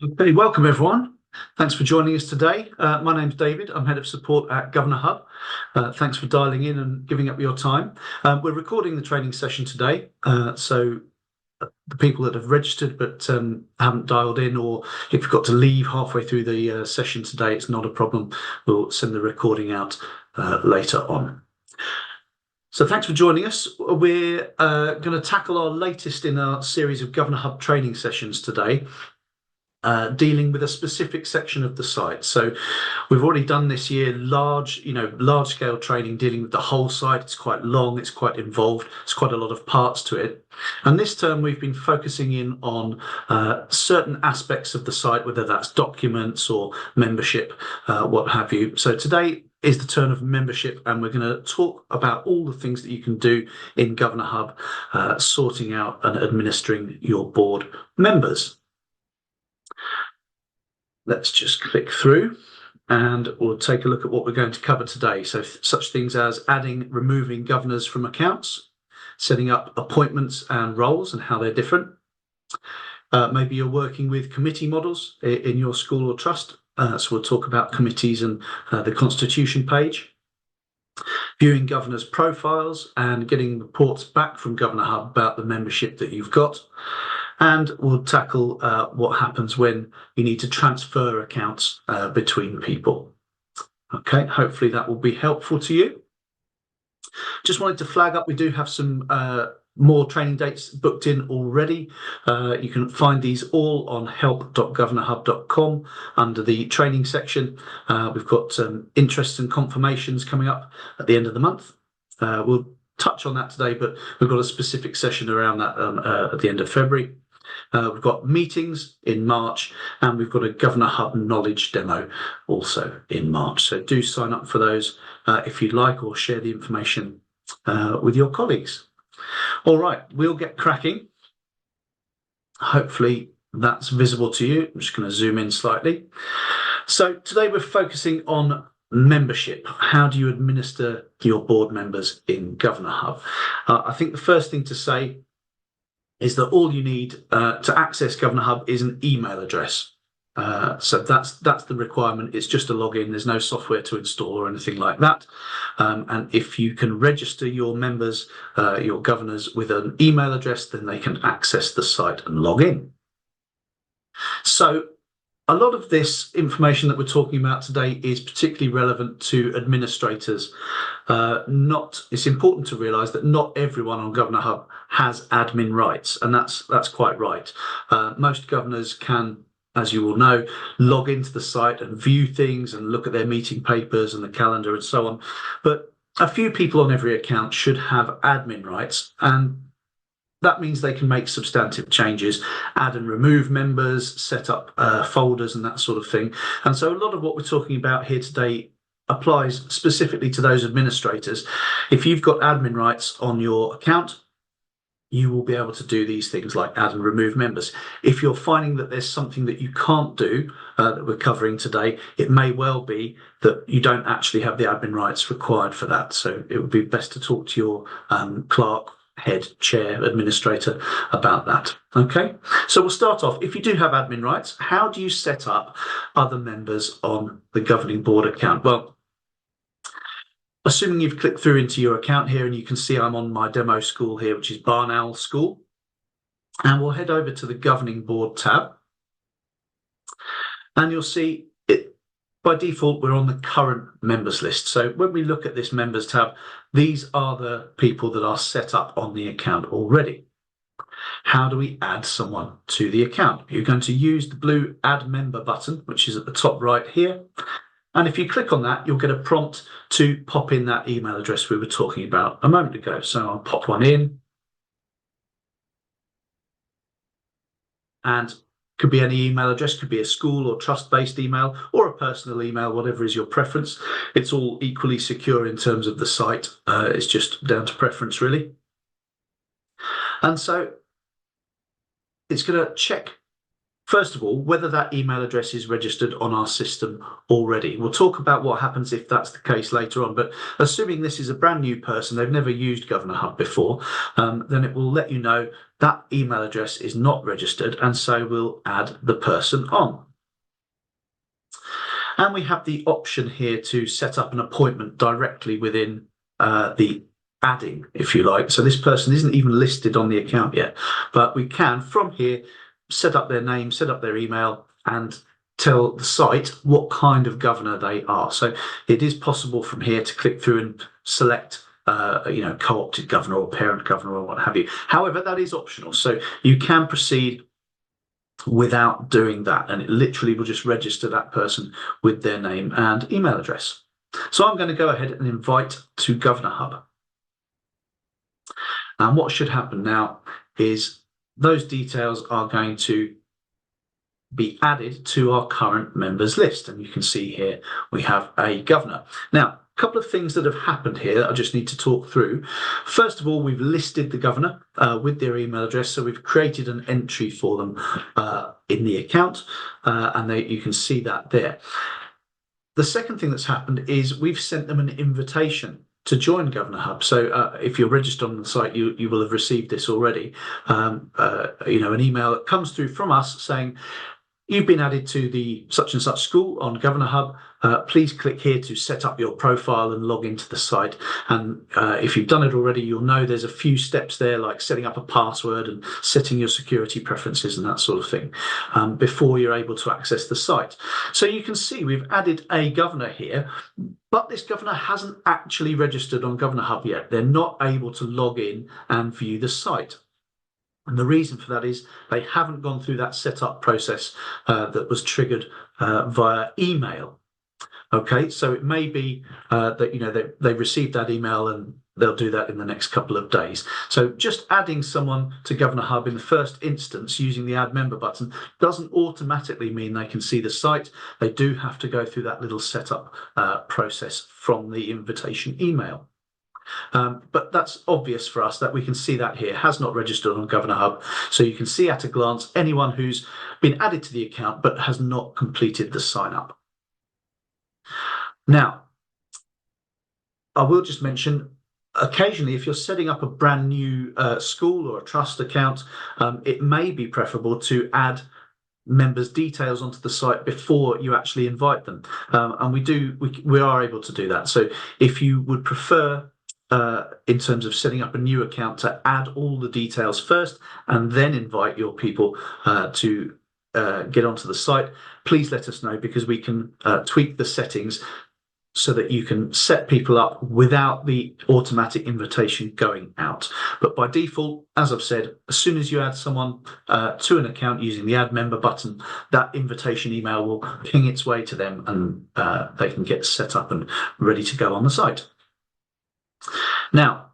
Okay, welcome everyone. Thanks for joining us today. My name's David. I'm Head of Support at Governor Hub. Thanks for dialing in and giving up your time. We're recording the training session today, so the people that have registered but haven't dialed in, or if you've got to leave halfway through the session today, it's not a problem. We'll send the recording out later on. So thanks for joining us. We're going to tackle our latest in our series of Governor Hub training sessions today. Dealing with a specific section of the site. So we've already done this year large scale training dealing with the whole site. It's quite long, it's quite involved, it's quite a lot of parts to it. And this term we've been focusing in on certain aspects of the site, whether that's documents or membership, what have you. So today is the turn of membership, and we're going to talk about all the things that you can do in Governor Hub, sorting out and administering your board members. Let's just click through and we'll take a look at what we're going to cover today. So such things as adding, removing governors from accounts, setting up appointments and roles and how they're different. Maybe you're working with committee models in your school or trust. So we'll talk about committees and the constitution page. Viewing governors' profiles and getting reports back from Governor Hub about the membership that you've got. And we'll tackle what happens when you need to transfer accounts between people. Okay, hopefully that will be helpful to you. Just wanted to flag up, we do have some more training dates booked in already. You can find these all on help.governorhub.com under the training section. We've got interests and confirmations coming up at the end of the month. We'll touch on that today, but we've got a specific session around that at the end of February. We've got meetings in March, and we've got a Governor Hub knowledge demo also in March. So do sign up for those if you'd like, or share the information with your colleagues. All right, we'll get cracking. Hopefully that's visible to you. I'm just going to zoom in slightly. So today we're focusing on membership. How do you administer your board members in Governor Hub? I think the first thing to say is that all you need to access Governor Hub is an email address. So that's the requirement. It's just a login. There's no software to install or anything like that. And if you can register your members, your governors, with an email address, then they can access the site and log in. So a lot of this information that we're talking about today is particularly relevant to administrators. It's important to realise that not everyone on Governor Hub has admin rights, and that's quite right. Most governors can, as you will know, log into the site and view things and look at their meeting papers and the calendar and so on. But a few people on every account should have admin rights, and that means they can make substantive changes, add and remove members, set up folders and that sort of thing. And so a lot of what we're talking about here today applies specifically to those administrators. If you've got admin rights on your account, you will be able to do these things like add and remove members. If you're finding that there's something that you can't do that we're covering today, it may well be that you don't actually have the admin rights required for that. So it would be best to talk to your clerk, head, chair, administrator about that. Okay, so we'll start off. If you do have admin rights, how do you set up other members on the governing board account? Well, assuming you've clicked through into your account here, and you can see I'm on my demo school here, which is Barn Owl School, and we'll head over to the governing board tab, and you'll see it by default we're on the current members list. So when we look at this members tab, these are the people that are set up on the account already. How do we add someone to the account? You're going to use the blue add member button, which is at the top right here. And if you click on that, you'll get a prompt to pop in that email address we were talking about a moment ago. So I'll pop one in. And could be any email address, could be a school or trust-based email or a personal email, whatever is your preference. It's all equally secure in terms of the site. It's just down to preference, really. And so it's going to check First of all, whether that email address is registered on our system already. We'll talk about what happens if that's the case later on, but assuming this is a brand new person, they've never used Governor Hub before, then it will let you know that email address is not registered, and so we'll add the person on. And we have the option here to set up an appointment directly within the adding, if you like. So this person isn't even listed on the account yet, but we can, from here, set up their name, set up their email, and tell the site what kind of governor they are. So it is possible from here to click through and select co-opted governor or parent governor or what have you. However, that is optional. So you can proceed without doing that, and it literally will just register that person with their name and email address. So I'm going to go ahead and invite to Governor Hub. And what should happen now is those details are going to be added to our current members list. And you can see here we have a governor. Now, a couple of things that have happened here that I just need to talk through. First of all, we've listed the governor with their email address. So we've created an entry for them in the account, and you can see that there. The second thing that's happened is we've sent them an invitation to join Governor Hub. So if you're registered on the site, you will have received this already. An email that comes through from us saying, you've been added to the such and such school on Governor Hub. Please click here to set up your profile and log into the site. And if you've done it already, you'll know there's a few steps there, like setting up a password and setting your security preferences and that sort of thing before you're able to access the site. So you can see we've added a governor here, but this governor hasn't actually registered on Governor Hub yet. They're not able to log in and view the site. And the reason for that is they haven't gone through that setup process that was triggered via email. Okay, so it may be that they received that email and they'll do that in the next couple of days. So just adding someone to Governor Hub in the first instance using the Add Member button doesn't automatically mean they can see the site. They do have to go through that little setup process from the invitation email. But that's obvious for us that we can see that here has not registered on Governor Hub. So you can see at a glance anyone who's been added to the account but has not completed the sign up. Now, I will just mention, occasionally, if you're setting up a brand new school or a trust account, it may be preferable to add members' details onto the site before you actually invite them. And we are able to do that. So if you would prefer in terms of setting up a new account to add all the details first and then invite your people to get onto the site, please let us know, because we can tweak the settings so that you can set people up without the automatic invitation going out. But by default, as I've said, as soon as you add someone to an account using the Add Member button, that invitation email will ping its way to them and they can get set up and ready to go on the site. Now,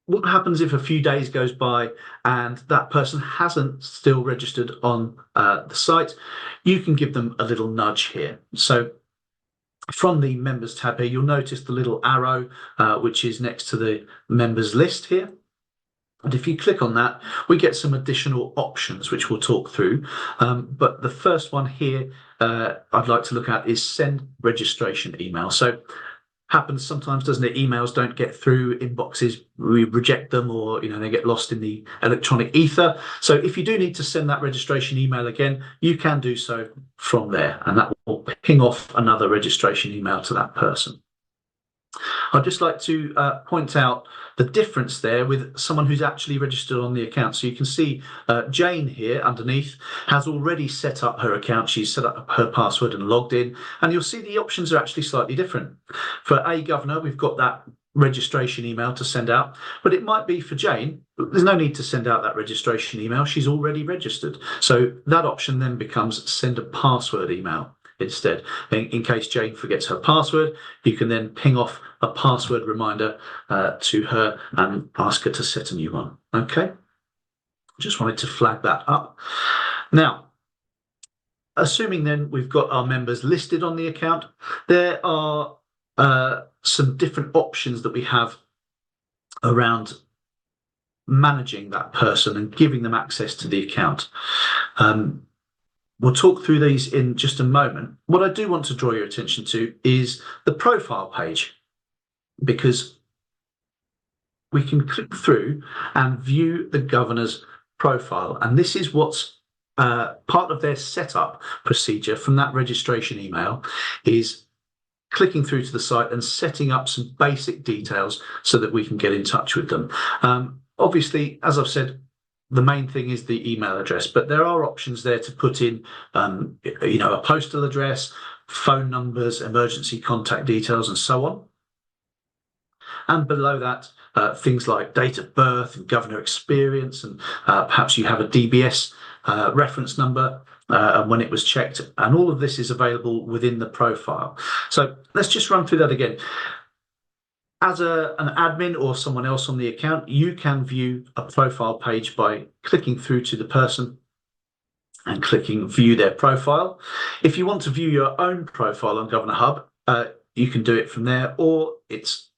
what happens if a few days goes by and that person hasn't still registered on the site? You can give them a little nudge here. So from the members tab here, you'll notice the little arrow, which is next to the members list here. And if you click on that, we get some additional options, which we'll talk through. But the first one here I'd like to look at is send registration email. So happens sometimes, doesn't it? Emails don't get through inboxes, we reject them, or they get lost in the electronic ether. So if you do need to send that registration email again, you can do so from there, and that will ping off another registration email to that person. I'd just like to point out the difference there with someone who's actually registered on the account. So you can see Jane here underneath has already set up her account. She's set up her password and logged in, and you'll see the options are actually slightly different. For a governor, we've got that registration email to send out, but it might be for Jane, there's no need to send out that registration email. She's already registered. So that option then becomes send a password email instead. In case Jane forgets her password, you can then ping off a password reminder to her and ask her to set a new one. Okay, just wanted to flag that up. Now, assuming then we've got our members listed on the account, there are some different options that we have around managing that person and giving them access to the account. We'll talk through these in just a moment. What I do want to draw your attention to is the profile page, because we can click through and view the governor's profile. And this is what's part of their setup procedure from that registration email, is clicking through to the site and setting up some basic details so that we can get in touch with them. Obviously, as I've said, the main thing is the email address, but there are options there to put in, a postal address, phone numbers, emergency contact details, and so on. And below that, things like date of birth and governor experience, and perhaps you have a DBS reference number and when it was checked, and all of this is available within the profile. So let's just run through that again. As an admin or someone else on the account, you can view a profile page by clicking through to the person and clicking view their profile. If you want to view your own profile on Governor Hub, you can do it from there, or it's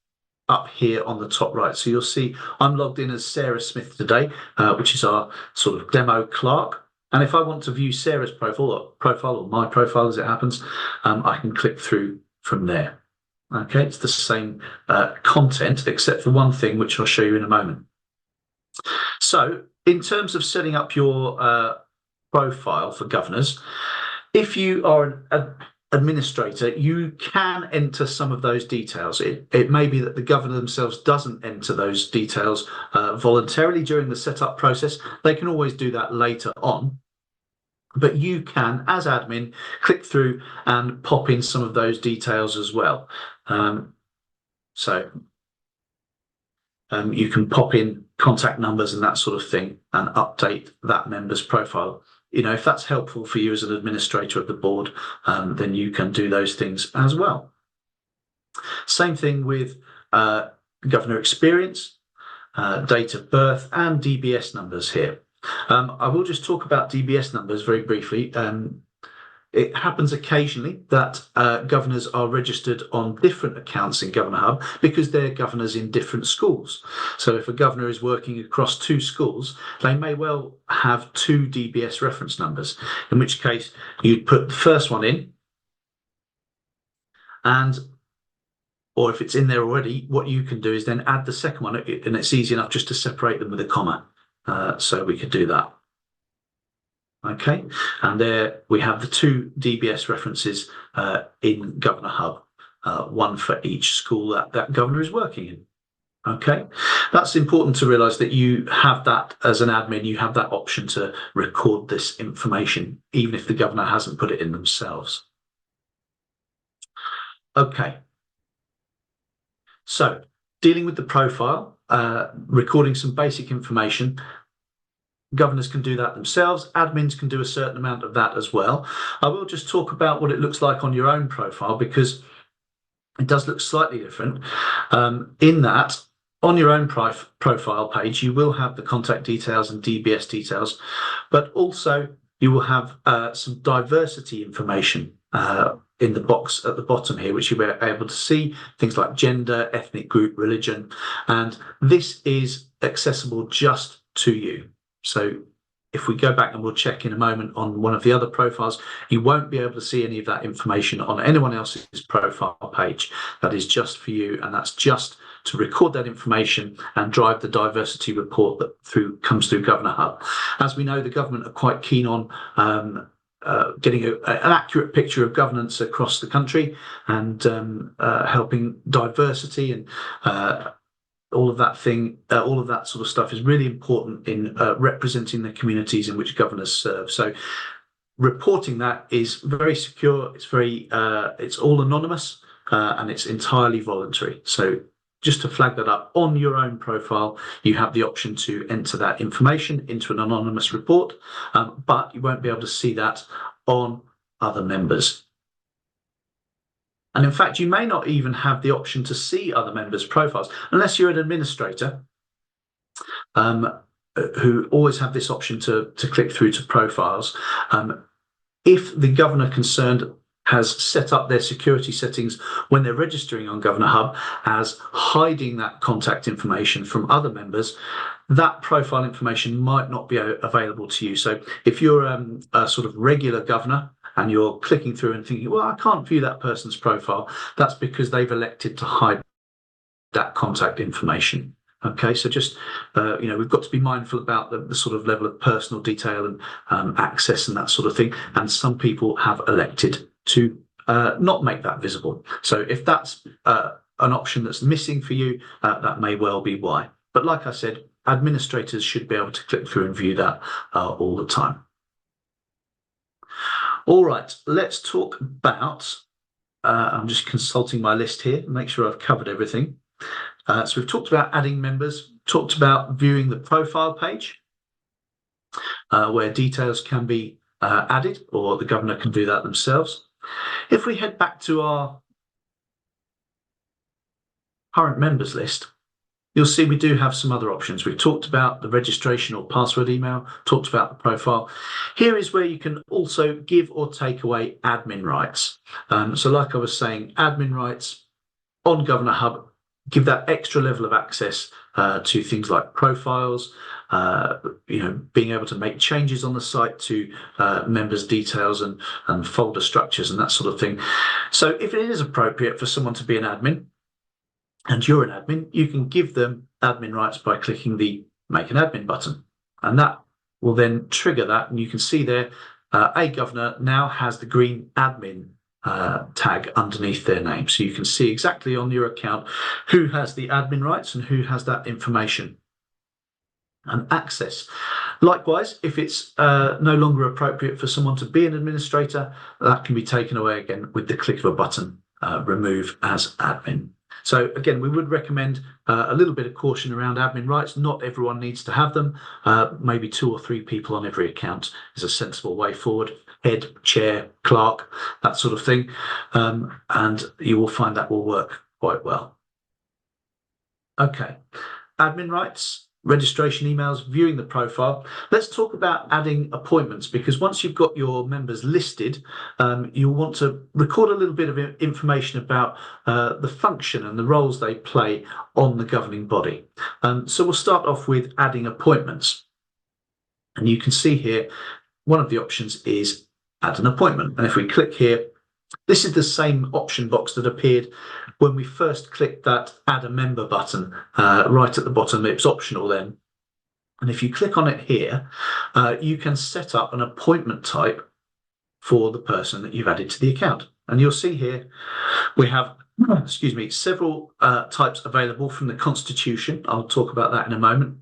up here on the top right. So you'll see I'm logged in as Sarah Smith today, which is our sort of demo clerk. And if I want to view Sarah's profile, or my profile as it happens, I can click through from there. Okay, it's the same content, except for one thing, which I'll show you in a moment. So in terms of setting up your profile for governors, if you are an administrator, you can enter some of those details. It may be that the governor themselves doesn't enter those details voluntarily during the setup process. They can always do that later on. But you can, as admin, click through and pop in some of those details as well. You can pop in contact numbers and that sort of thing and update that member's profile. If that's helpful for you as an administrator of the board, then you can do those things as well. Same thing with governor experience, date of birth, and DBS numbers here. I will just talk about DBS numbers very briefly. It happens occasionally that governors are registered on different accounts in Governor Hub because they're governors in different schools. So if a governor is working across 2 schools, they may well have 2 DBS reference numbers, in which case you'd put the first one in, or if it's in there already, what you can do is then add the second one, and it's easy enough just to separate them with a comma. So we could do that. Okay, and there we have the 2 DBS references in Governor Hub, one for each school that governor is working in. Okay, that's important to realise that you have that as an admin, you have that option to record this information, even if the governor hasn't put it in themselves. Okay, so dealing with the profile, recording some basic information. Governors can do that themselves. Admins can do a certain amount of that as well. I will just talk about what it looks like on your own profile, because it does look slightly different. In that, on your own profile page, you will have the contact details and DBS details, but also you will have some diversity information in the box at the bottom here, which you'll be able to see things like gender, ethnic group, religion, and this is accessible just to you. So if we go back, and we'll check in a moment on one of the other profiles, you won't be able to see any of that information on anyone else's profile page. That is just for you, and that's just to record that information and drive the diversity report that comes through Governor Hub. As we know, the government are quite keen on getting an accurate picture of governance across the country, and helping diversity and all of that sort of stuff is really important in representing the communities in which governors serve. So reporting that is very secure. It's all anonymous, and it's entirely voluntary. So just to flag that up, on your own profile, you have the option to enter that information into an anonymous report, but you won't be able to see that on other members. And in fact, you may not even have the option to see other members' profiles unless you're an administrator, who always have this option to click through to profiles. If the governor concerned has set up their security settings when they're registering on Governor Hub as hiding that contact information from other members, that profile information might not be available to you. So if you're a sort of regular governor and you're clicking through and thinking, well, I can't view that person's profile, that's because they've elected to hide that contact information. Okay, so just, we've got to be mindful about the sort of level of personal detail and access and that sort of thing. And some people have elected to not make that visible. So if that's an option that's missing for you, that may well be why. But like I said, administrators should be able to click through and view that all the time. All right, let's talk about, I'm just consulting my list here, make sure I've covered everything. So we've talked about adding members, talked about viewing the profile page, where details can be added, or the governor can do that themselves. If we head back to our current members list, you'll see we do have some other options. We've talked about the registration or password email, talked about the profile. Here is where you can also give or take away admin rights. So like I was saying, admin rights on Governor Hub give that extra level of access to things like profiles, being able to make changes on the site to members' details and folder structures and that sort of thing. So if it is appropriate for someone to be an admin, and you're an admin, you can give them admin rights by clicking the Make an Admin button. And that will then trigger that. And you can see there, a governor now has the green admin tag underneath their name. So you can see exactly on your account who has the admin rights and who has that information and access. Likewise, if it's no longer appropriate for someone to be an administrator, that can be taken away again with the click of a button, remove as admin. So again, we would recommend a little bit of caution around admin rights. Not everyone needs to have them. Maybe 2 or 3 people on every account is a sensible way forward. Head, chair, clerk, that sort of thing. And you will find that will work quite well. Okay, admin rights, registration emails, viewing the profile. Let's talk about adding appointments, because once you've got your members listed, you'll want to record a little bit of information about the function and the roles they play on the governing body. So we'll start off with adding appointments. And you can see here, one of the options is add an appointment. And if we click here, this is the same option box that appeared when we first clicked that add a member button right at the bottom. It was optional then. And if you click on it here, you can set up an appointment type for the person that you've added to the account. And you'll see here we have, several types available from the Constitution. I'll talk about that in a moment.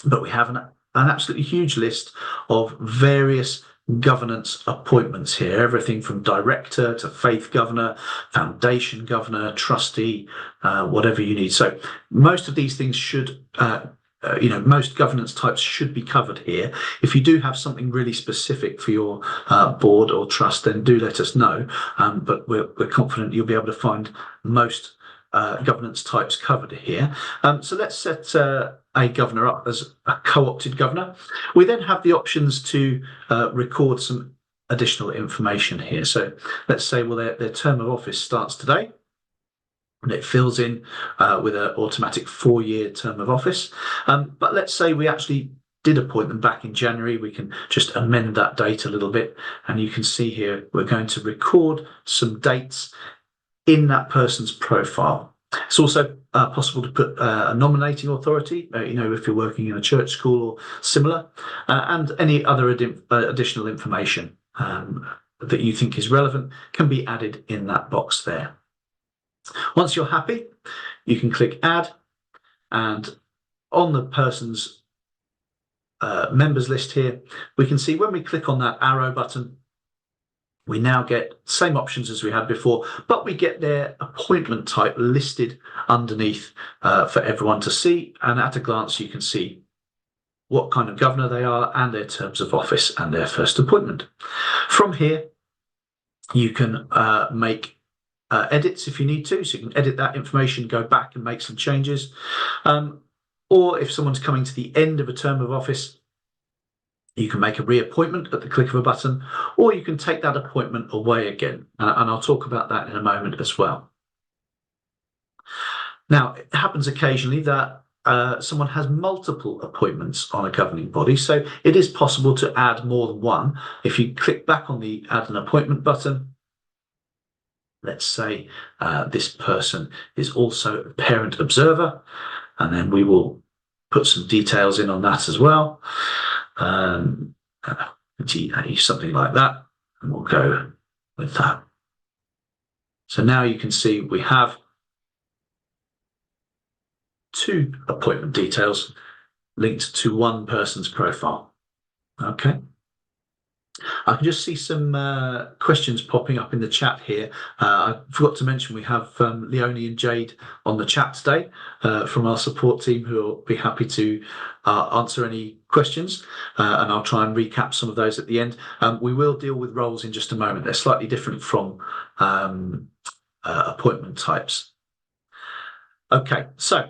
But we have an absolutely huge list of various governance appointments here, everything from director to faith governor, foundation governor, trustee, whatever you need. So most of these things should, most governance types should be covered here. If you do have something really specific for your board or trust, then do let us know. But we're confident you'll be able to find most governance types covered here. So let's set a governor up as a co-opted governor. We then have the options to record some additional information here. So let's say, well, their term of office starts today, and it fills in with an automatic 4-year term of office. But let's say we actually did appoint them back in January. We can just amend that date a little bit. And you can see here, we're going to record some dates in that person's profile. It's also possible to put a nominating authority, if you're working in a church, school or similar, and any other additional information that you think is relevant can be added in that box there. Once you're happy, you can click add, and on the person's members list here, we can see when we click on that arrow button, we now get same options as we had before, but we get their appointment type listed underneath for everyone to see. And at a glance, you can see what kind of governor they are and their terms of office and their first appointment. From here, you can make edits if you need to. So you can edit that information, go back and make some changes. Or if someone's coming to the end of a term of office, You can make a reappointment at the click of a button, or you can take that appointment away again. And I'll talk about that in a moment as well. Now, it happens occasionally that someone has multiple appointments on a governing body, so it is possible to add more than one. If you click back on the Add an Appointment button, let's say this person is also a parent observer, and then we will put some details in on that as well. Something like that, and we'll go with that. So now you can see we have 2 appointment details linked to one person's profile. Okay. I can just see some questions popping up in the chat here. I forgot to mention we have Leonie and Jade on the chat today from our support team, who will be happy to answer any questions, and I'll try and recap some of those at the end. We will deal with roles in just a moment. They're slightly different from appointment types. Okay, so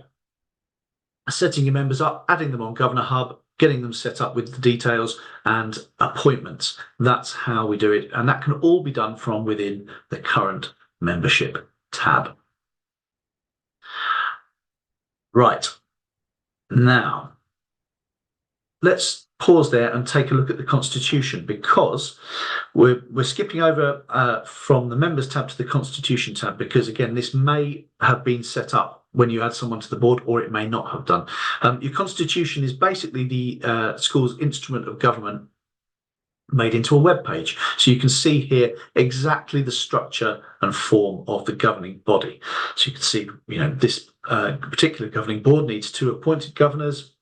setting your members up, adding them on Governor Hub, getting them set up with the details and appointments. That's how we do it. And that can all be done from within the current membership tab. Right. Now, let's pause there and take a look at the Constitution, because we're skipping over from the Members tab to the Constitution tab, because again, this may have been set up when you add someone to the board, or it may not have done. Your Constitution is basically the school's instrument of government made into a web page. So you can see here exactly the structure and form of the governing body. So you can see, this particular governing board needs 2 appointed governors,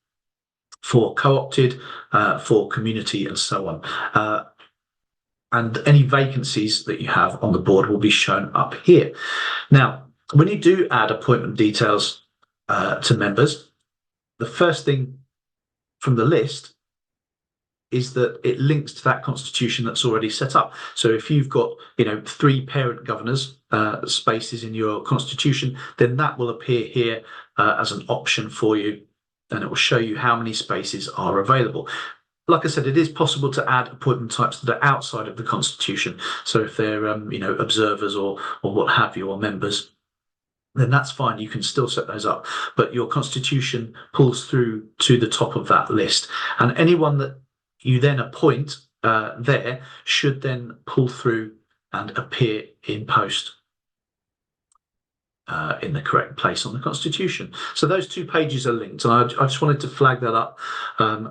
4 co-opted, 4 community, and so on. And any vacancies that you have on the board will be shown up here. Now, when you do add appointment details to members, the first thing from the list is that it links to that constitution that's already set up. So if you've got 3 parent governors spaces in your constitution, then that will appear here as an option for you, and it will show you how many spaces are available. Like I said, it is possible to add appointment types that are outside of the constitution. So if they're observers or what have you, or members, then that's fine. You can still set those up, but your constitution pulls through to the top of that list, and anyone that you then appoint there should then pull through and appear in post in the correct place on the Constitution. So those 2 pages are linked, and I just wanted to flag that up.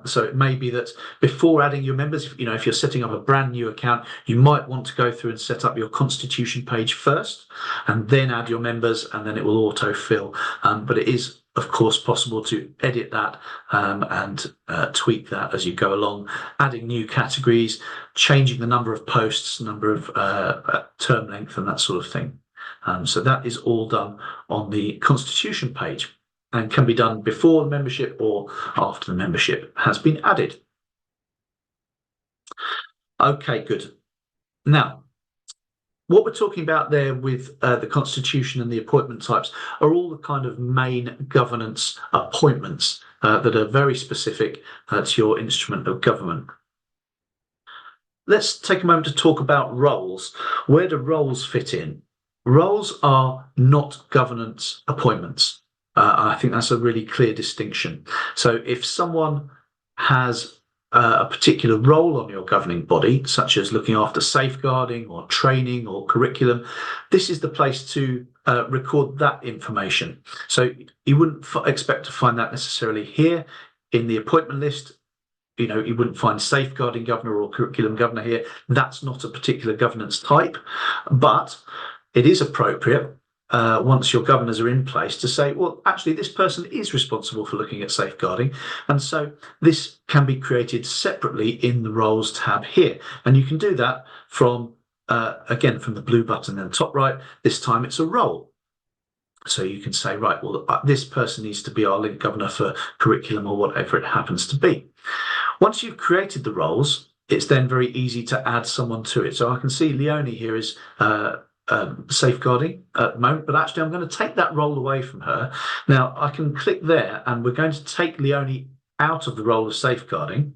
So it may be that before adding your members, if you're setting up a brand new account, you might want to go through and set up your Constitution page first, and then add your members, and then it will auto-fill. But it is, of course, possible to edit that and tweak that as you go along, adding new categories, changing the number of posts, number of term length, and that sort of thing. So that is all done on the Constitution page, and can be done before the membership or after the membership has been added. Okay, good. Now, what we're talking about there with the Constitution and the appointment types are all the kind of main governance appointments that are very specific to your instrument of government. Let's take a moment to talk about roles. Where do roles fit in? Roles are not governance appointments. I think that's a really clear distinction. So if someone has a particular role on your governing body, such as looking after safeguarding or training or curriculum, this is the place to record that information. So you wouldn't expect to find that necessarily here in the appointment list. You wouldn't find safeguarding governor or curriculum governor here. That's not a particular governance type, but it is appropriate once your governors are in place to say, well, actually, this person is responsible for looking at safeguarding. And so this can be created separately in the roles tab here. And you can do that from, again, from the blue button in the top right. This time it's a role. So you can say, right, well, this person needs to be our link governor for curriculum or whatever it happens to be. Once you've created the roles, it's then very easy to add someone to it. So I can see Leonie here is safeguarding at the moment, but actually I'm going to take that role away from her. Now I can click there, and we're going to take Leonie out of the role of safeguarding,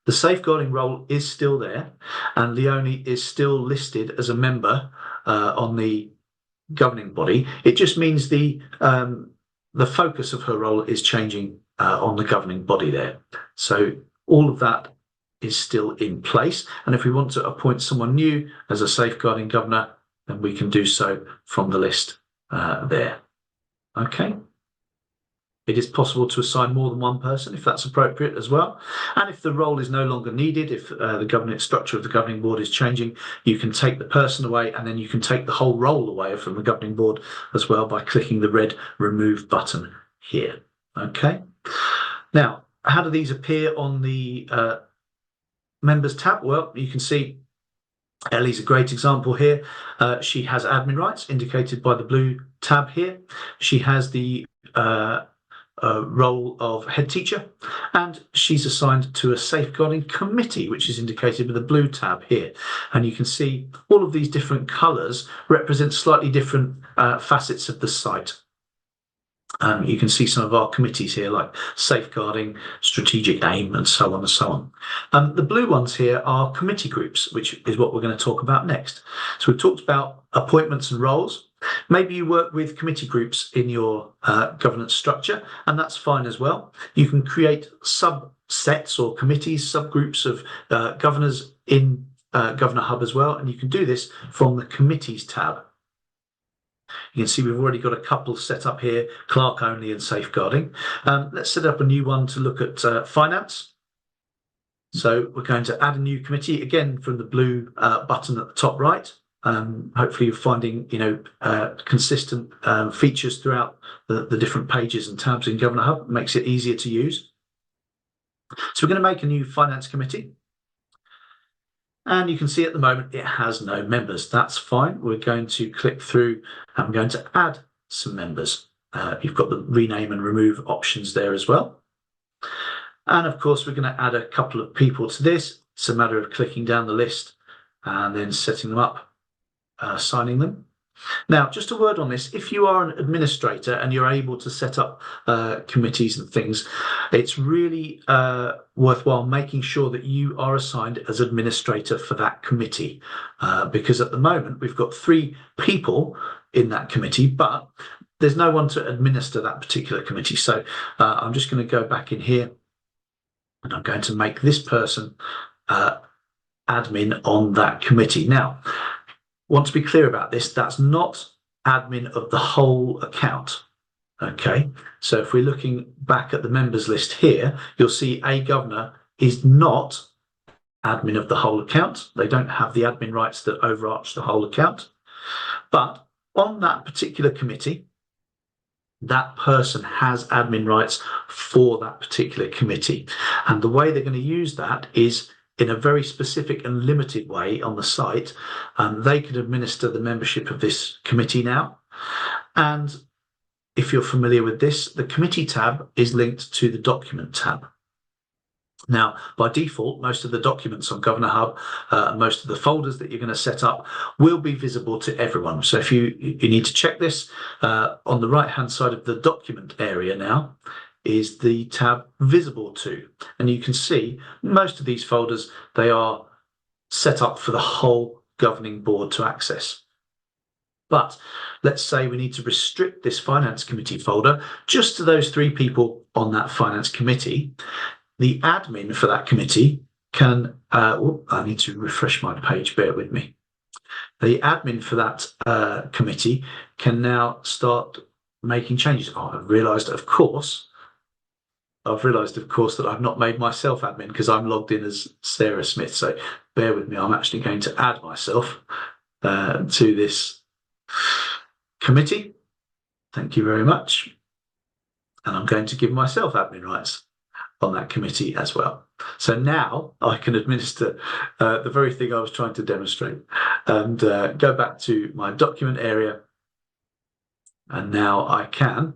the safeguarding role is still there, and Leonie is still listed as a member on the governing body. It just means the focus of her role is changing on the governing body there. So all of that is still in place. And if we want to appoint someone new as a safeguarding governor, then we can do so from the list there. Okay. It is possible to assign more than one person if that's appropriate as well. And if the role is no longer needed, if the governance structure of the governing board is changing, you can take the person away, and then you can take the whole role away from the governing board as well by clicking the red remove button here. Okay. Now, how do these appear on the members tab? Well, you can see Ellie's a great example here. She has admin rights indicated by the blue tab here. She has the role of head teacher, and she's assigned to a safeguarding committee, which is indicated with the blue tab here. And you can see all of these different colours represent slightly different facets of the site. You can see some of our committees here, like safeguarding, strategic aim, and so on and so on. The blue ones here are committee groups, which is what we're going to talk about next. So we've talked about appointments and roles. Maybe you work with committee groups in your governance structure, and that's fine as well. You can create subsets or committees, subgroups of governors in Governor Hub as well, and you can do this from the committees tab. You can see we've already got a couple set up here, clerk only and safeguarding. Let's set up a new one to look at finance. So we're going to add a new committee, again from the blue button at the top right. Hopefully you're finding consistent features throughout the different pages and tabs in Governor Hub. It makes it easier to use. So we're going to make a new finance committee. And you can see at the moment it has no members. That's fine. We're going to click through and I'm going to add some members. You've got the rename and remove options there as well. And of course, we're going to add a couple of people to this. It's a matter of clicking down the list and then setting them up, signing them. Now, just a word on this. If you are an administrator and you're able to set up committees and things, it's really worthwhile making sure that you are assigned as administrator for that committee. Because at the moment, we've got 3 people in that committee, but there's no one to administer that particular committee. So I'm just going to go back in here and I'm going to make this person admin on that committee. Now, want to be clear about this, that's not admin of the whole account. Okay, so if we're looking back at the members list here, you'll see a governor is not admin of the whole account. They don't have the admin rights that overarch the whole account. But on that particular committee, that person has admin rights for that particular committee. And the way they're going to use that is in a very specific and limited way on the site. They could administer the membership of this committee now. And if you're familiar with this, the committee tab is linked to the document tab. Now, by default, most of the documents on Governor Hub, most of the folders that you're going to set up will be visible to everyone. So if you need to check this, on the right-hand side of the document area now is the tab visible to. And you can see most of these folders, they are set up for the whole governing board to access. But let's say we need to restrict this finance committee folder just to those 3 people on that finance committee. The admin for that committee can, I need to refresh my page, bear with me. The admin for that committee can now start making changes. Oh, I've realised, of course, that I've not made myself admin because I'm logged in as Sarah Smith. So bear with me, I'm actually going to add myself to this committee. Thank you very much. And I'm going to give myself admin rights on that committee as well. So now I can administer the very thing I was trying to demonstrate and go back to my document area. And now I can,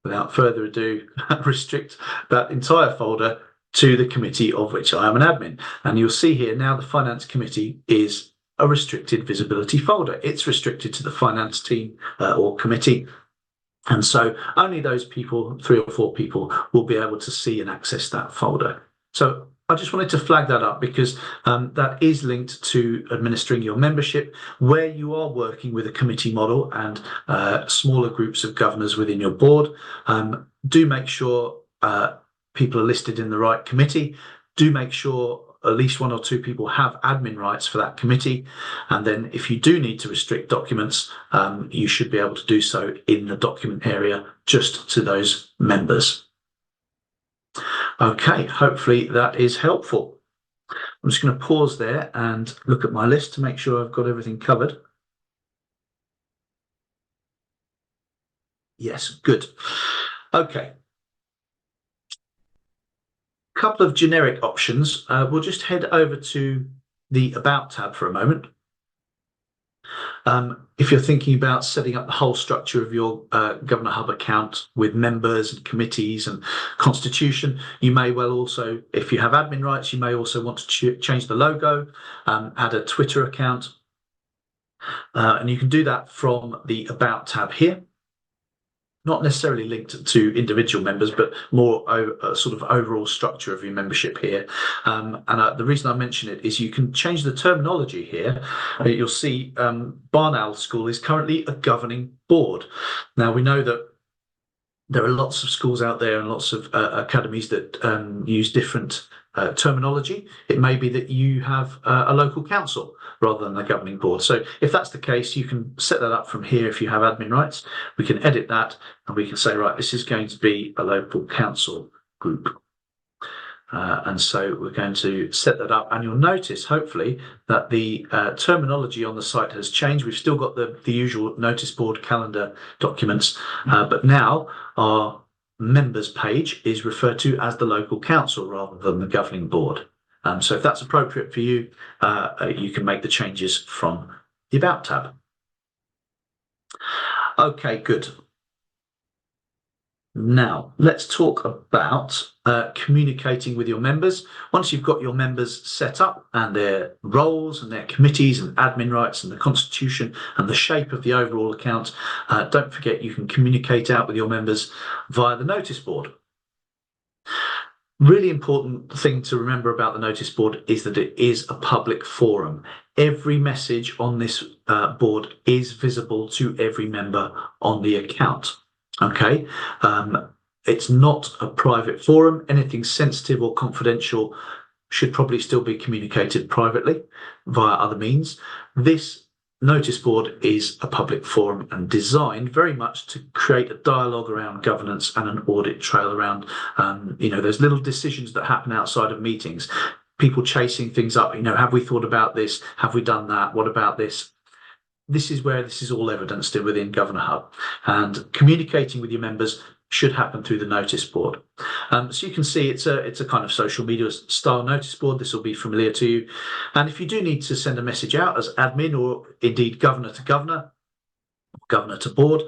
without further ado, restrict that entire folder to the committee of which I am an admin. And you'll see here now the finance committee is a restricted visibility folder. It's restricted to the finance team or committee. And so only those people, 3 or 4 people, will be able to see and access that folder. So I just wanted to flag that up because that is linked to administering your membership, where you are working with a committee model and smaller groups of governors within your board. Do make sure people are listed in the right committee. Do make sure at least one or two people have admin rights for that committee. And then if you do need to restrict documents, you should be able to do so in the document area just to those members. Okay, hopefully that is helpful. I'm just going to pause there and look at my list to make sure I've got everything covered. Yes, good. Okay. Couple of generic options. We'll just head over to the About tab for a moment. If you're thinking about setting up the whole structure of your Governor Hub account with members and committees and constitution, you may well also, if you have admin rights, you may also want to change the logo, add a Twitter account, and you can do that from the About tab here. Not necessarily linked to individual members, but more a sort of overall structure of your membership here. The reason I mention it is you can change the terminology here. You'll see Barn Owl School is currently a governing board. Now, we know that there are lots of schools out there and lots of academies that use different terminology. It may be that you have a local council rather than a governing board. So if that's the case, you can set that up from here if you have admin rights. We can edit that and we can say, right, this is going to be a local council group. And so we're going to set that up, and you'll notice, hopefully, that the terminology on the site has changed. We've still got the usual notice board calendar documents, but now our members page is referred to as the local council rather than the governing board. So if that's appropriate for you, you can make the changes from the About tab. Okay, good. Now, let's talk about communicating with your members. Once you've got your members set up and their roles and their committees and admin rights and the constitution and the shape of the overall account, don't forget you can communicate out with your members via the notice board. Really important thing to remember about the notice board is that it is a public forum. Every message on this board is visible to every member on the account. Okay, it's not a private forum. Anything sensitive or confidential should probably still be communicated privately via other means. This notice board is a public forum and designed very much to create a dialogue around governance and an audit trail around, those little decisions that happen outside of meetings, people chasing things up, have we thought about this? Have we done that? What about this? This is where this is all evidenced within Governor Hub, and communicating with your members should happen through the notice board. So you can see it's a kind of social media style notice board. This will be familiar to you. And if you do need to send a message out as admin or indeed governor to governor, governor to board,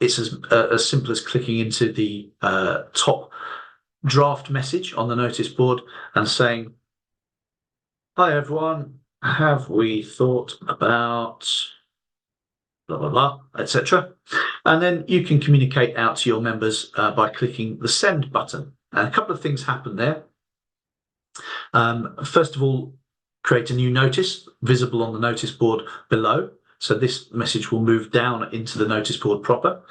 it's as simple as clicking into the top draft message on the notice board and saying, "Hi everyone, have we thought about blah, blah, blah," etc. And then you can communicate out to your members by clicking the send button. And a couple of things happen there. First of all, create a new notice visible on the notice board below. So this message will move down into the notice board proper.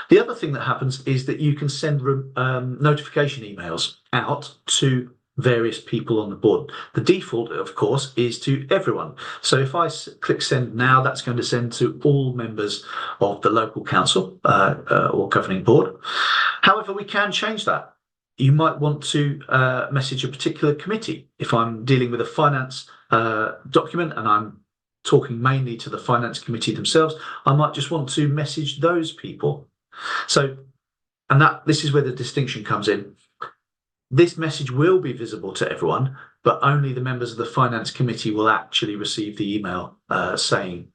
The other thing that happens is that you can send notification emails out to various people on the board. The default, of course, is to everyone. So if I click send now, that's going to send to all members of the local council or governing board. However, we can change that. You might want to message a particular committee. If I'm dealing with a finance document and I'm talking mainly to the finance committee themselves, I might just want to message those people. So, this is where the distinction comes in. This message will be visible to everyone, but only the members of the finance committee will actually receive the email saying,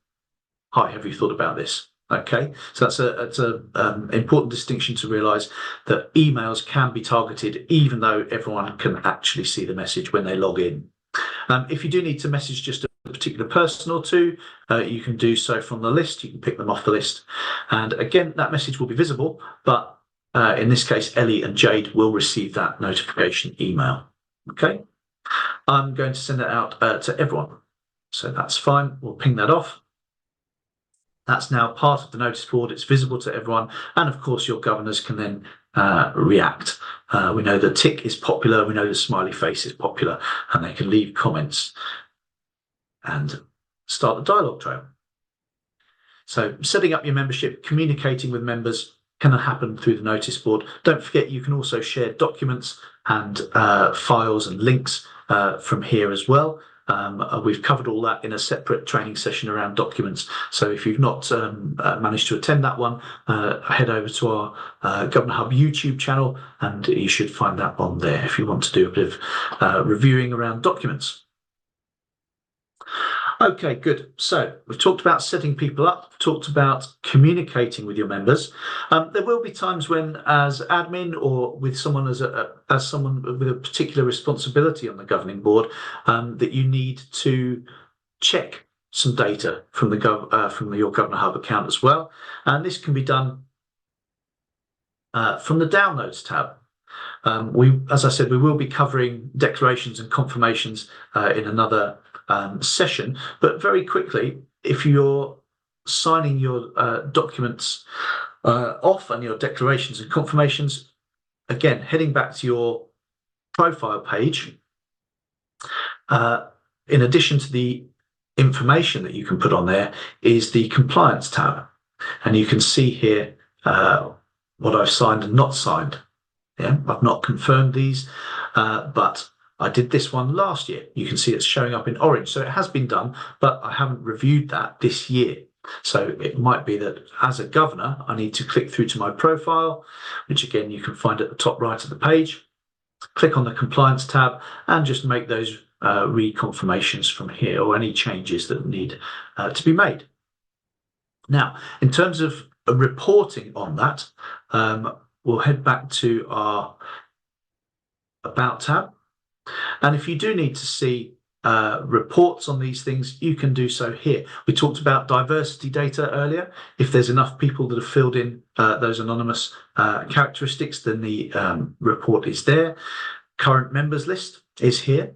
"Hi, have you thought about this?" Okay, so that's a important distinction to realise, that emails can be targeted even though everyone can actually see the message when they log in. If you do need to message just a particular person or two, you can do so from the list. You can pick them off the list, and again, that message will be visible, but in this case, Ellie and Jade will receive that notification email. Okay, I'm going to send it out to everyone. So that's fine. We'll ping that off. That's now part of the notice board. It's visible to everyone. And of course, your governors can then react. We know the tick is popular. We know the smiley face is popular, and they can leave comments and start the dialogue trail. So setting up your membership, communicating with members can happen through the notice board. Don't forget, you can also share documents and files and links from here as well. We've covered all that in a separate training session around documents. So if you've not managed to attend that one, head over to our Governor Hub YouTube channel, and you should find that on there if you want to do a bit of reviewing around documents. Okay, good. So we've talked about setting people up, talked about communicating with your members. There will be times when, as admin or with someone as someone with a particular responsibility on the governing board, that you need to check some data from your Governor Hub account as well, and this can be done from the Downloads tab. As I said, we will be covering declarations and confirmations in another session, but very quickly, if you're signing your documents off and your declarations and confirmations, again, heading back to your profile page, in addition to the information that you can put on there is the compliance tab, and you can see here what I've signed and not signed. Yeah, I've not confirmed these, but I did this one last year. You can see it's showing up in orange. So it has been done, but I haven't reviewed that this year. So it might be that as a governor, I need to click through to my profile, which again, you can find at the top right of the page. Click on the compliance tab and just make those reconfirmations from here, or any changes that need to be made. Now, in terms of reporting on that, we'll head back to our About tab. And if you do need to see reports on these things, you can do so here. We talked about diversity data earlier. If there's enough people that have filled in those anonymous characteristics, then the report is there. Current members list is here.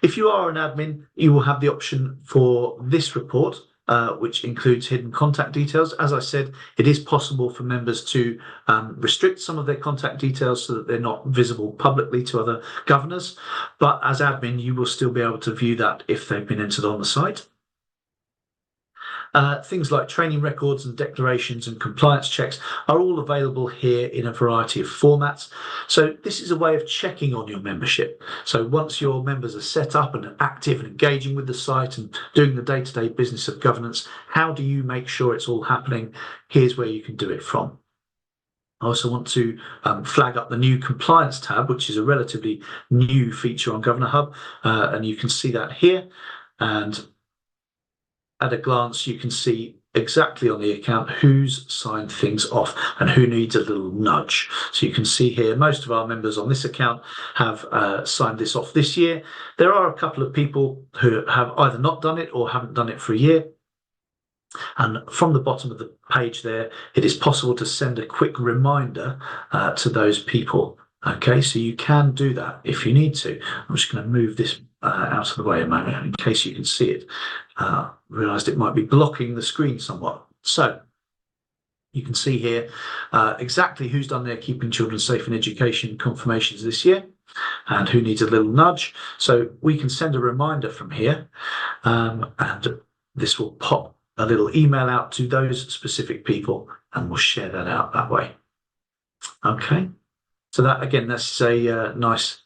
If you are an admin, you will have the option for this report, which includes hidden contact details. As I said, it is possible for members to restrict some of their contact details so that they're not visible publicly to other governors. But as admin, you will still be able to view that if they've been entered on the site. Things like training records and declarations and compliance checks are all available here in a variety of formats. So this is a way of checking on your membership. So once your members are set up and active and engaging with the site and doing the day-to-day business of governance, how do you make sure it's all happening? Here's where you can do it from. I also want to flag up the new compliance tab, which is a relatively new feature on Governor Hub, and you can see that here. And at a glance, you can see exactly on the account who's signed things off and who needs a little nudge. So you can see here, most of our members on this account have signed this off this year. There are a couple of people who have either not done it or haven't done it for a year. And from the bottom of the page there, it is possible to send a quick reminder to those people. Okay, so you can do that if you need to. I'm just going to move this out of the way a moment in case you can see it. Realised it might be blocking the screen somewhat. So you can see here exactly who's done their Keeping Children Safe in Education confirmations this year and who needs a little nudge. So we can send a reminder from here, and this will pop a little email out to those specific people, and we'll share that out that way. Okay, so that again, that's a nice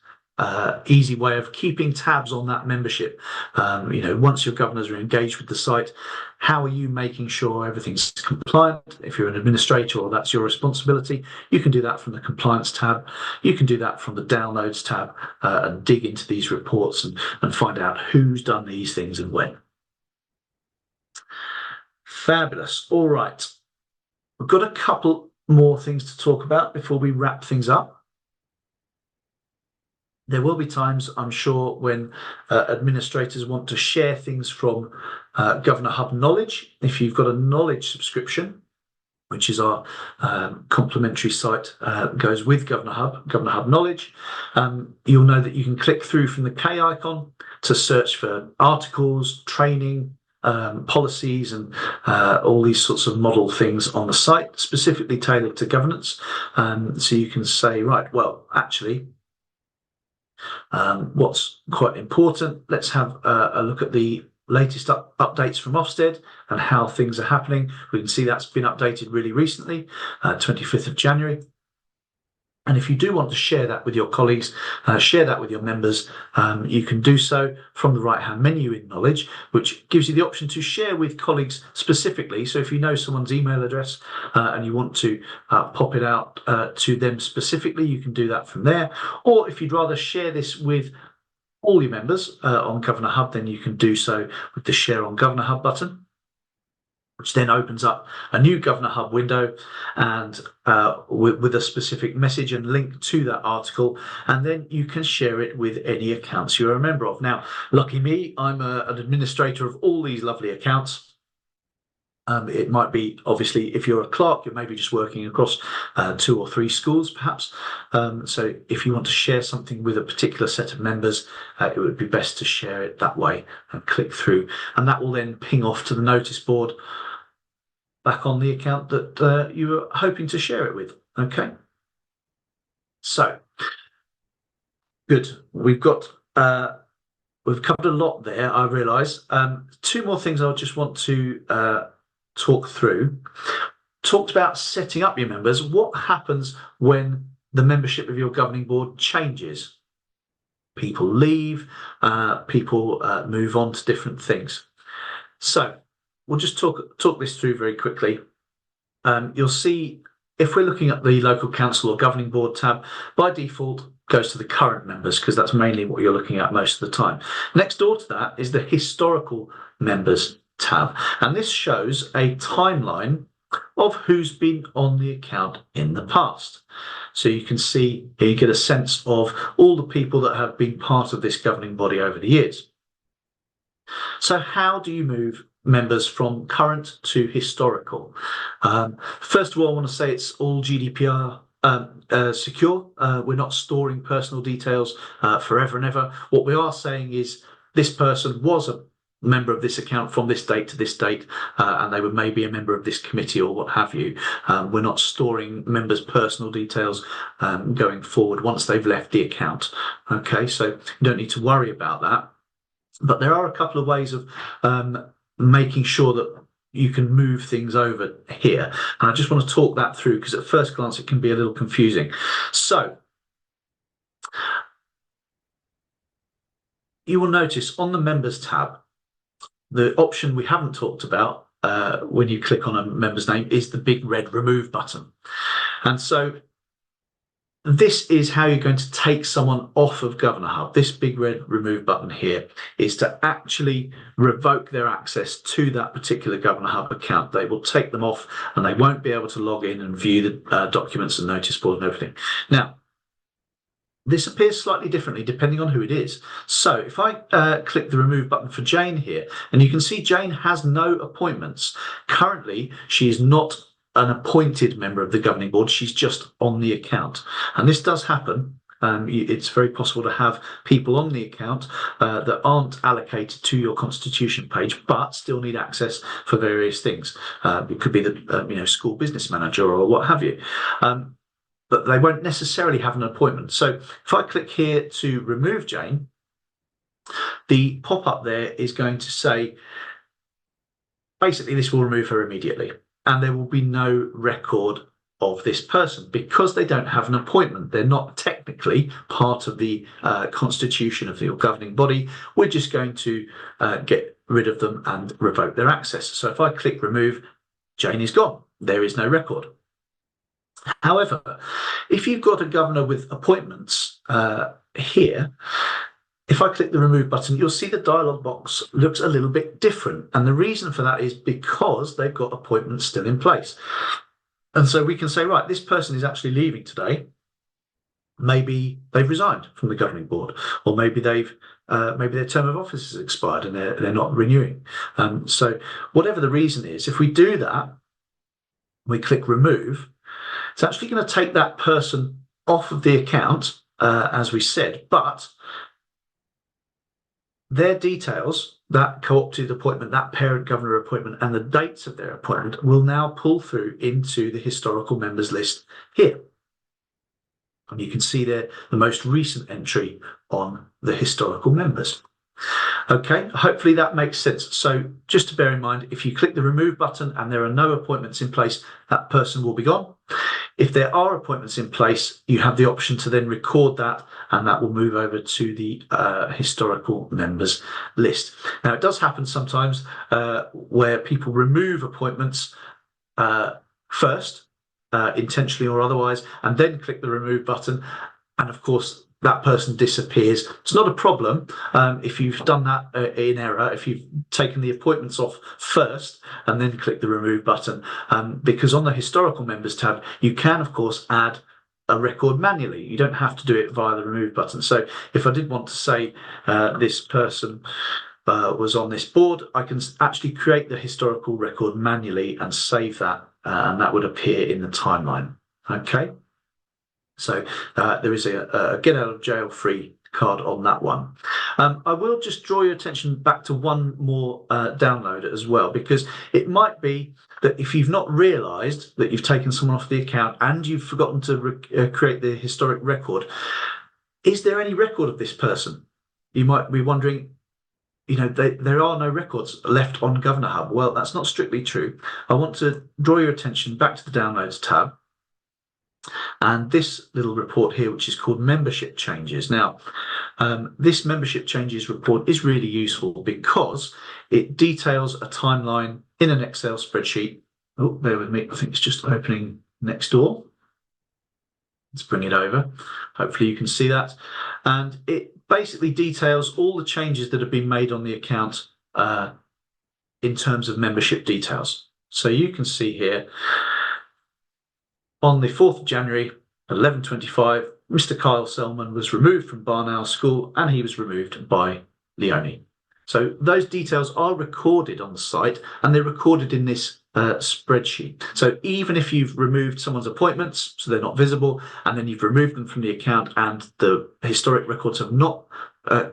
easy way of keeping tabs on that membership. Once your governors are engaged with the site, how are you making sure everything's compliant? If you're an administrator or that's your responsibility, you can do that from the compliance tab. You can do that from the downloads tab and dig into these reports and find out who's done these things and when. Fabulous. All right. We've got a couple more things to talk about before we wrap things up. There will be times, I'm sure, when administrators want to share things from Governor Hub Knowledge. If you've got a Knowledge subscription, which is our complimentary site, goes with Governor Hub Knowledge. You'll know that you can click through from the K icon to search for articles, training, policies, and all these sorts of model things on the site, specifically tailored to governance. So you can say, right, well, actually, what's quite important, let's have a look at the latest updates from Ofsted and how things are happening. We can see that's been updated really recently, 25th of January. And if you do want to share that with your colleagues, share that with your members, you can do so from the right-hand menu in Knowledge, which gives you the option to share with colleagues specifically. So if you know someone's email address and you want to pop it out to them specifically, you can do that from there. Or if you'd rather share this with all your members on Governor Hub, then you can do so with the Share on Governor Hub button, which then opens up a new Governor Hub window and with a specific message and link to that article, and then you can share it with any accounts you're a member of. Now, lucky me, I'm an administrator of all these lovely accounts. It might be, obviously, if you're a clerk, you're maybe just working across 2 or 3 schools, perhaps. So if you want to share something with a particular set of members, it would be best to share it that way and click through. And that will then ping off to the notice board back on the account that you were hoping to share it with. Okay. So, good. We've covered a lot there, I realise. 2 more things I just want to talk through. Talked about setting up your members. What happens when the membership of your governing board changes? People leave, people move on to different things. So we'll just talk this through very quickly. You'll see if we're looking at the local council or governing board tab, by default goes to the current members because that's mainly what you're looking at most of the time. Next door to that is the historical members tab, and this shows a timeline of who's been on the account in the past. So you can see here, you get a sense of all the people that have been part of this governing body over the years. So how do you move members from current to historical? First of all, I want to say it's all GDPR secure. We're not storing personal details forever and ever. What we are saying is this person was a member of this account from this date to this date, and they were maybe a member of this committee or what have you. We're not storing members' personal details going forward once they've left the account. Okay, so you don't need to worry about that. But there are a couple of ways of making sure that you can move things over here. And I just want to talk that through because at first glance it can be a little confusing. So you will notice on the members tab, the option we haven't talked about when you click on a member's name is the big red remove button. And so this is how you're going to take someone off of Governor Hub. This big red remove button here is to actually revoke their access to that particular Governor Hub account. They will take them off and they won't be able to log in and view the documents and notice board and everything. Now, this appears slightly differently depending on who it is. So if I click the remove button for Jane here, and you can see Jane has no appointments. Currently, she is not an appointed member of the governing board. She's just on the account. And this does happen. It's very possible to have people on the account that aren't allocated to your constitution page, but still need access for various things. It could be the school business manager or what have you. But they won't necessarily have an appointment. So if I click here to remove Jane, the pop-up there is going to say, basically this will remove her immediately. And there will be no record of this person because they don't have an appointment. They're not technically part of the constitution of your governing body. We're just going to get rid of them and revoke their access. So if I click remove, Jane is gone. There is no record. However, if you've got a governor with appointments here, if I click the remove button, you'll see the dialog box looks a little bit different. And the reason for that is because they've got appointments still in place. And so we can say, right, this person is actually leaving today. Maybe they've resigned from the governing board, or maybe maybe their term of office has expired and they're not renewing. So whatever the reason is, if we do that, we click remove, it's actually going to take that person off of the account, as we said, but their details, that co-opted appointment, that parent governor appointment, and the dates of their appointment will now pull through into the historical members list here. And you can see there the most recent entry on the historical members. Okay, hopefully that makes sense. So just to bear in mind, if you click the remove button and there are no appointments in place, that person will be gone. If there are appointments in place, you have the option to then record that, and that will move over to the historical members list. Now, it does happen sometimes where people remove appointments first, intentionally or otherwise, and then click the remove button. And of course, that person disappears. It's not a problem if you've done that in error, if you've taken the appointments off first and then click the remove button, because on the historical members tab, you can, of course, add a record manually. You don't have to do it via the remove button. So if I did want to say this person was on this board, I can actually create the historical record manually and save that, and that would appear in the timeline. Okay. So there is a get out of jail free card on that one. I will just draw your attention back to one more download as well, because it might be that if you've not realised that you've taken someone off the account and you've forgotten to create the historic record, is there any record of this person? You might be wondering, there are no records left on Governor Hub. Well, that's not strictly true. I want to draw your attention back to the Downloads tab. And this little report here, which is called Membership Changes. Now, this Membership Changes report is really useful because it details a timeline in an Excel spreadsheet. Oh, bear with me. I think it's just opening next door. Let's bring it over. Hopefully you can see that. And it basically details all the changes that have been made on the account in terms of membership details. So you can see here, on the 4th of January, 11:25, Mr. Kyle Selman was removed from Barnow School and he was removed by Leonie. So those details are recorded on the site and they're recorded in this spreadsheet. So even if you've removed someone's appointments, so they're not visible, and then you've removed them from the account and the historic records have not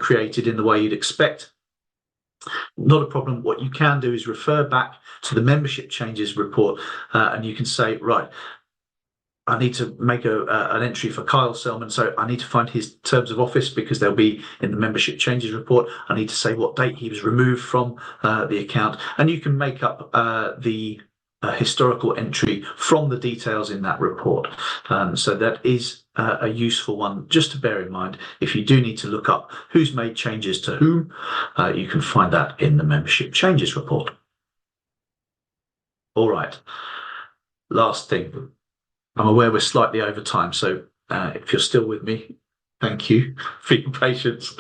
created in the way you'd expect, not a problem. What you can do is refer back to the membership changes report and you can say, right, I need to make an entry for Kyle Selman, so I need to find his terms of office because they'll be in the membership changes report. I need to say what date he was removed from the account, and you can make up the historical entry from the details in that report. So that is a useful one just to bear in mind. If you do need to look up who's made changes to whom, you can find that in the membership changes report. All right, last thing. I'm aware we're slightly over time, so if you're still with me, thank you for your patience.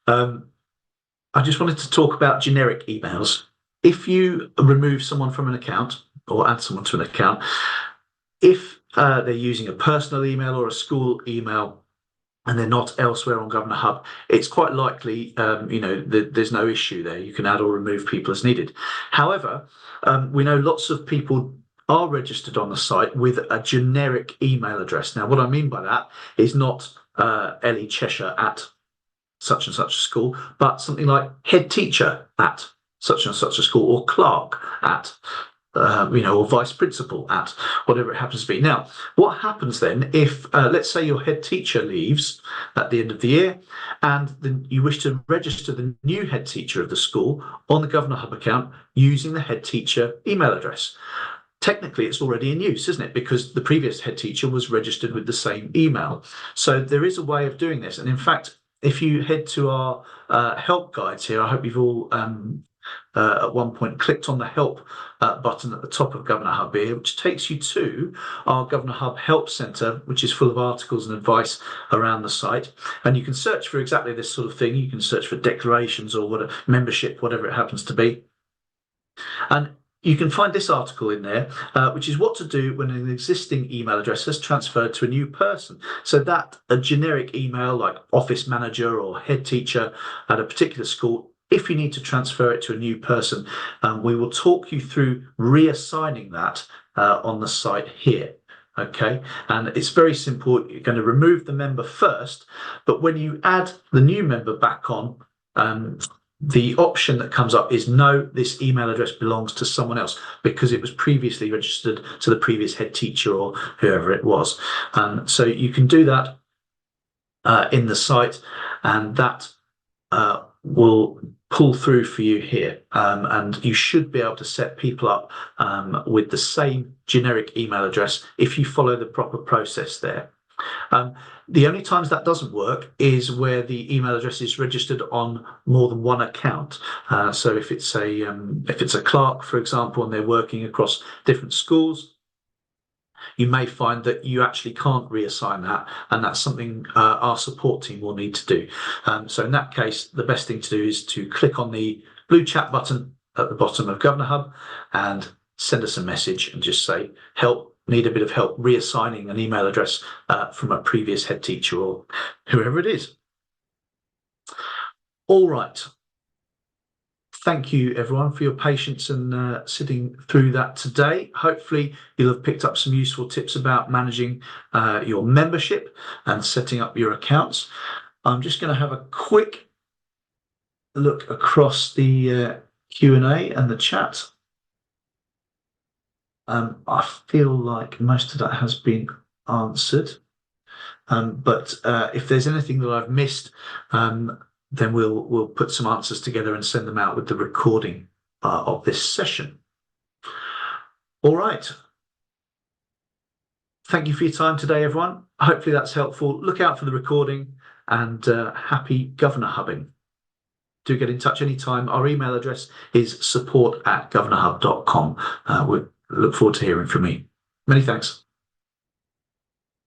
I just wanted to talk about generic emails. If you remove someone from an account or add someone to an account, if they're using a personal email or a school email and they're not elsewhere on Governor Hub, it's quite likely, there's no issue there. You can add or remove people as needed. However, we know lots of people are registered on the site with a generic email address. Now, what I mean by that is not Ellie Cheshire at such and such a school, but something like head teacher at such and such a school, or clerk at, or vice principal at, whatever it happens to be. Now, what happens then if, let's say your head teacher leaves at the end of the year, and then you wish to register the new head teacher of the school on the Governor Hub account using the head teacher email address? Technically, it's already in use, isn't it? Because the previous head teacher was registered with the same email. So there is a way of doing this. And in fact, if you head to our help guides here, I hope you've all at one point clicked on the help button at the top of Governor Hub here, which takes you to our Governor Hub Help Centre, which is full of articles and advice around the site. And you can search for exactly this sort of thing. You can search for declarations or what membership, whatever it happens to be. And you can find this article in there, which is what to do when an existing email address has transferred to a new person. So that a generic email like office manager or head teacher at a particular school If you need to transfer it to a new person, we will talk you through reassigning that on the site here. Okay, and it's very simple. You're going to remove the member first, but when you add the new member back on, the option that comes up is no, this email address belongs to someone else because it was previously registered to the previous head teacher or whoever it was. So you can do that in the site, and that will pull through for you here, and you should be able to set people up with the same generic email address if you follow the proper process there. The only times that doesn't work is where the email address is registered on more than one account. So if it's a clerk, for example, and they're working across different schools, you may find that you actually can't reassign that, and that's something our support team will need to do. So in that case, the best thing to do is to click on the blue chat button at the bottom of Governor Hub and send us a message and just say, help, need a bit of help reassigning an email address from a previous head teacher or whoever it is. All right. Thank you, everyone, for your patience and sitting through that today. Hopefully, you'll have picked up some useful tips about managing your membership and setting up your accounts. I'm just going to have a quick look across the Q&A and the chat. I feel like most of that has been answered. But if there's anything that I've missed, then we'll put some answers together and send them out with the recording of this session. All right. Thank you for your time today, everyone. Hopefully that's helpful. Look out for the recording, and happy Governor Hubbing. Do get in touch anytime. Our email address is support@governorhub.com. We look forward to hearing from you. Many thanks.